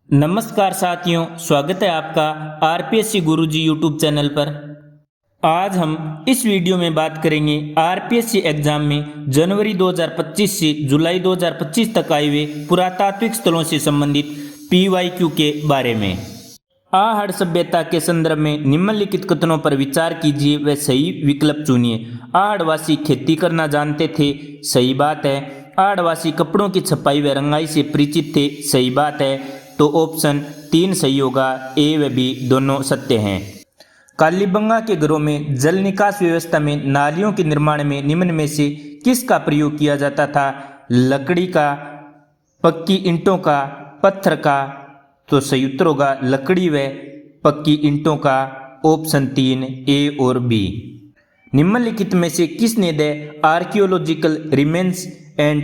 नमस्कार साथियों, स्वागत है आपका आरपीएससी गुरुजी यूट्यूब चैनल पर। आज हम इस वीडियो में बात करेंगे आरपीएससी एग्जाम में जनवरी 2025 से जुलाई 2025 तक आए हुए पुरातात्विक स्थलों से संबंधित पीवाईक्यू के बारे में। आहड़ सभ्यता के संदर्भ में निम्नलिखित कथनों पर विचार कीजिए व सही विकल्प चुनिए। आहड़वासी खेती करना जानते थे, सही बात है। आहड़वासी कपड़ों की छपाई व रंगाई से परिचित थे, सही बात है। तो ऑप्शन 3 सही होगा, ए व बी दोनों सत्य हैं। कालीबंगा के घरों में जल निकास व्यवस्था में नालियों के निर्माण में निम्न में से किसका प्रयोग किया जाता था? लकड़ी का, पक्की ईंटों का, पत्थर का? तो सही उत्तर होगा लकड़ी व पक्की ईंटों का, ऑप्शन 3 ए और बी। निम्नलिखित में से किसने the archaeological remains and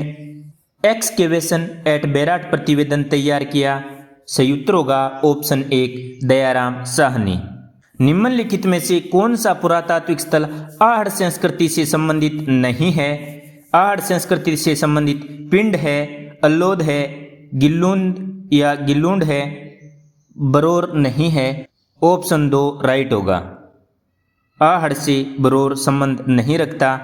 excavation at Bairat प्रतिवेदन तैयार किया? सही उत्तर होगा ऑप्शन 1 दयाराम साहनी। निम्नलिखित में से कौन सा पुरातात्विक स्थल आहड़ संस्कृति से संबंधित नहीं है? आहड़ संस्कृति से संबंधित पिंड है, अल्लोद है, गिल्लूंड या गिल्लूंड है, बरोर नहीं है, ऑप्शन 2 राइट होगा। आहड़ से बरोर संबंध नहीं रखता।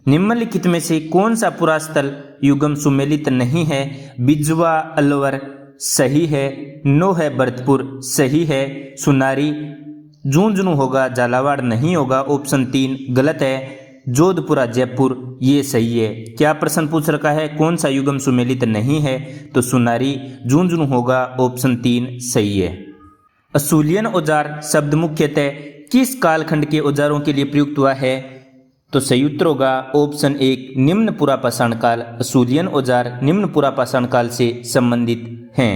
निम्नलिखित में से कौन सा पुरास्थल युगम सुमेलित नहीं है? बिजवा अलवर सही है, नो है भरतपुर सही है, सुनारी झुंझुनू होगा, झालावाड़ नहीं होगा, ऑप्शन 3 गलत है, जोधपुरा जयपुर ये सही है। क्या प्रश्न पूछ रखा है? कौन सा युगम सुमेलित नहीं है? तो सुनारी झुंझुनू होगा, ऑप्शन 3 सही है। असूलियन औजार शब्द मुख्यतः किस कालखंड के औजारों के लिए प्रयुक्त हुआ है? तो सही उत्तर होगा ऑप्शन 1 निम्न पुरापाषाण काल। असूलियन औजार निम्न पुरापाषाण काल से संबंधित हैं।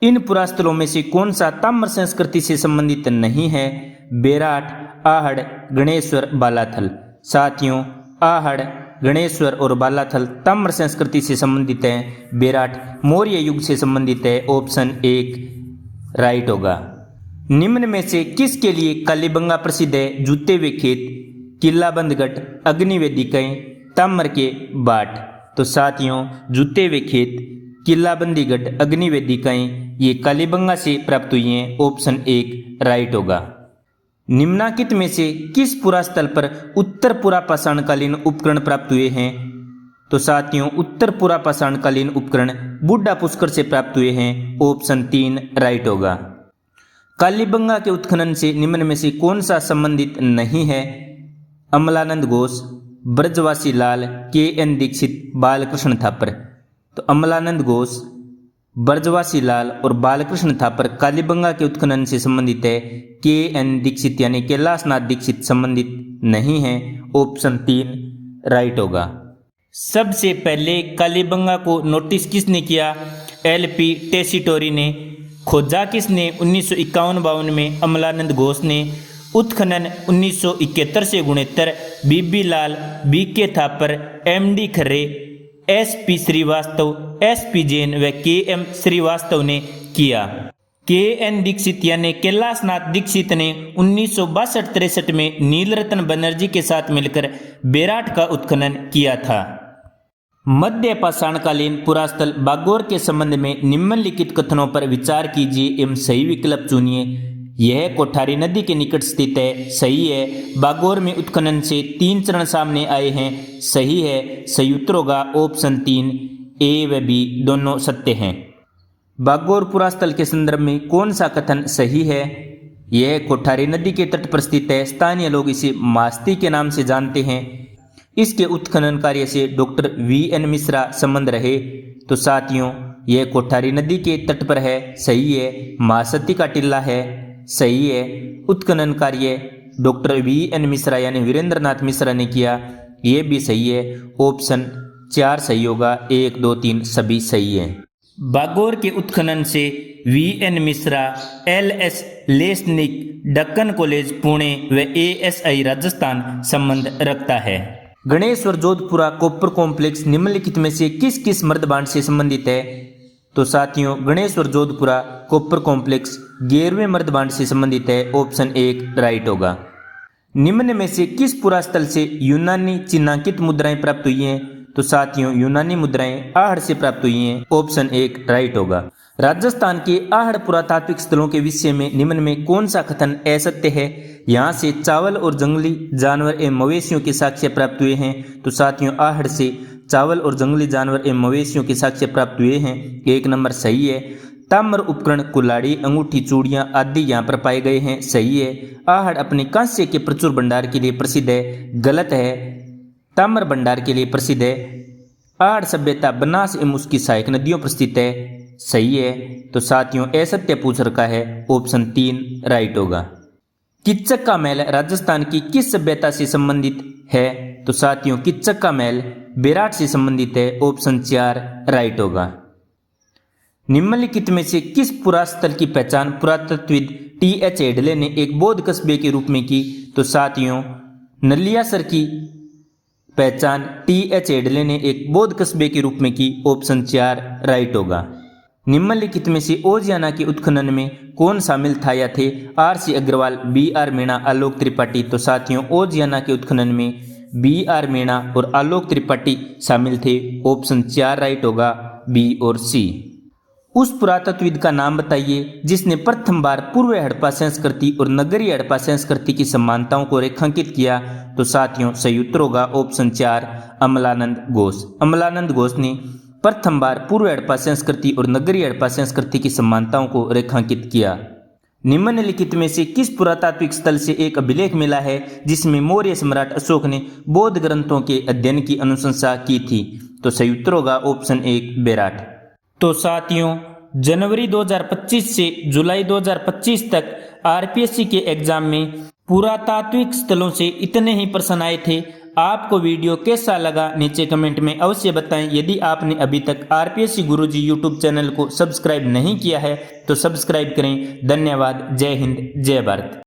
इन पुरास्थलों में से कौन सा ताम्र संस्कृति से संबंधित नहीं है? बेराट, आहड़, गणेश्वर, बालाथल। साथियों, आहड़, गणेश्वर और बालाथल ताम्र संस्कृति से संबंधित हैं। बेराट मौर्य युग से संबंधित है, ऑप्शन 1 राइट होगा। निम्न में से किसके लिए कालीबंगा प्रसिद्ध है? जूते वे खेत, किला बंदगढ़, अग्निवेदिकाएं, ताम्र के बाट। तो साथियों, जूते वे खेत, किला बंदीगढ़, अग्निवेदिकाएं ये कालीबंगा से प्राप्त हुई हैं, ऑप्शन 1 राइट होगा। निम्नलिखित में से किस पुरास्थल पर उत्तर पुरापाषाणकालीन उपकरण प्राप्त हुए हैं? तो साथियों, उत्तर पुरापाषाणकालीन उपकरण बुड्ढा पुष्कर से प्राप्त हुए हैं, ऑप्शन 3 राइट होगा। कालीबंगा के उत्खनन से निम्न में से कौन सा संबंधित नहीं है? अमलानंद घोष, ब्रजवासी लाल, के.एन. दीक्षित, बालकृष्ण थापर। तो अमलानंद घोष, ब्रजवासी लाल और बालकृष्ण थापर कालीबंगा के उत्खनन से संबंधित है। के.एन. दीक्षित यानी कैलाशनाथ दीक्षित संबंधित नहीं है, ऑप्शन 3 राइट होगा। सबसे पहले कालीबंगा को नोटिस किसने किया? एल.पी. टेसीटोरी ने। खोजा किसने? 1951-52 में अमलानंद घोष ने। उत्खनन 1971 से 69 B B Lal, B K. Thapar, M D. Kharre, S P. Srivastava, S P. Jain व के.एम. श्रीवास्तव ने किया। के.एन. दीक्षित यानी कैलाशनाथ दीक्षित ने 1962-63 में नीलरत्न बनर्जी के साथ मिलकर बेराट का उत्खनन किया था। मध्य पाषाणकालीन पुरास्थल बागोर के संबंध में निम्नलिखित कथनों पर विचार कीजिए एवं सही विकल्प चुनिए। यह कोठारी नदी के निकट स्थित है, सही है। बागोर में उत्खनन से 3 चरण सामने आए हैं, सही है। सही उत्तर होगा ऑप्शन 3 ए व बी दोनों सत्य हैं। बागोर पुरास्थल के संदर्भ में कौन सा कथन सही है? यह कोठारी नदी के तट पर स्थित है। स्थानीय लोग इसे मास्ती के नाम से जानते हैं। इसके उत्खनन कार्य से डॉक्टर V.N. मिश्रा संबंध रहे। तो साथियों, यह कोठारी नदी के तट पर है, सही है। महासती का टिल्ला है, सही है। उत्खनन कार्य डॉक्टर V.N. मिश्रा यानी वीरेंद्रनाथ मिश्रा ने किया, यह भी सही है। ऑप्शन 4 सही होगा, 1, 2, 3 सभी सही है। बागोर के उत्खनन से V.N. Mishra, L.S. Lesnik, Deccan college Pune व ASI राजस्थान संबंध रखता है। गणेश्वर जोधपुरा कॉपर कॉम्प्लेक्स निम्नलिखित में से किस किस मर्दबांड से संबंधित है? तो साथियों, गणेश्वर जोधपुरा कॉपर कॉम्प्लेक्स 11वें मर्दबांड से संबंधित है, ऑप्शन 1 राइट होगा। निम्न में से किस पुरास्थल से यूनानी चिन्हांकित मुद्राएं प्राप्त हुई हैं? तो साथियों, यूनानी मुद्राएं आहड़ से प्राप्त हुई हैं, ऑप्शन 1 राइट होगा। राजस्थान के आहड़ पुरातात्विक स्थलों के विषय में निम्न में कौन सा कथन असत्य है? यहाँ से चावल और जंगली जानवर एवं मवेशियों के साक्ष्य प्राप्त हुए हैं। तो साथियों आहड़ से चावल और जंगली जानवर एवं मवेशियों के साक्ष्य प्राप्त हुए हैं। 1 नंबर सही है। ताम्र उपकरण कुल्हाड़ी, अंगूठी, चूड़ियां आदि यहाँ पर पाए गए हैं। सही है। आहड़ अपने कांस्य के प्रचुर भंडार के लिए प्रसिद्ध है। गलत है। ताम्र भंडार के लिए प्रसिद्ध है। आहड़ सभ्यता बनास एवं उसकी सहायक नदियों पर स्थित है। सही है। तो साथियों असत्य पूछ रखा है। ऑप्शन 3 राइट होगा। किच्चक का महल राजस्थान की किस सभ्यता से संबंधित है? तो साथियों किच्चक का महल बेराट से संबंधित है। ऑप्शन 4 राइट होगा। निम्नलिखित में से किस पुरास्थल की पहचान पुरातत्वविद टी.एच. हेडले ने एक बौद्ध कस्बे के रूप में की? तो साथियों नलियासर की पहचान टी.एच. हेडले ने एक बौद्ध कस्बे के रूप में की। ऑप्शन 4 राइट होगा। निम्नलिखित में से ओजियाना के उत्खनन में कौन शामिल था या थे? आर.सी. अग्रवाल, बी.आर. मीणा, आलोक त्रिपाठी। तो साथियों ओजियाना के उत्खनन में बी.आर. मीणा और आलोक त्रिपाठी शामिल थे। ऑप्शन 4 राइट होगा। बी और सी। उस पुरातत्वविद का नाम बताइए जिसने प्रथम बार पूर्व हड़प्पा संस्कृति और नगरीय हड़प्पा संस्कृति की समानताओं को रेखांकित किया। तो साथियों सही उत्तर होगा ऑप्शन 4 अमलानंद घोष। अमलानंद घोष ने प्रथम बार पूर्व हड़प्पा संस्कृति और नगरीय हड़प्पा संस्कृति की समानताओं को रेखांकित किया। निम्नलिखित में से किस पुरातात्विक स्थल से एक अभिलेख मिला है जिसमें मौर्य सम्राट अशोक ने बौद्ध ग्रंथों के अध्ययन की अनुशंसा की थी? तो सही उत्तर होगा ऑप्शन 1 बेराट। तो साथियों जनवरी 2025 से जुलाई 2025 तक आरपीएससी के एग्जाम में पुरातात्विक स्थलों से इतने ही प्रश्न आए थे। आपको वीडियो कैसा लगा नीचे कमेंट में अवश्य बताएं। यदि आपने अभी तक आरपीएससी गुरुजी यूट्यूब चैनल को सब्सक्राइब नहीं किया है तो सब्सक्राइब करें। धन्यवाद। जय हिंद, जय भारत।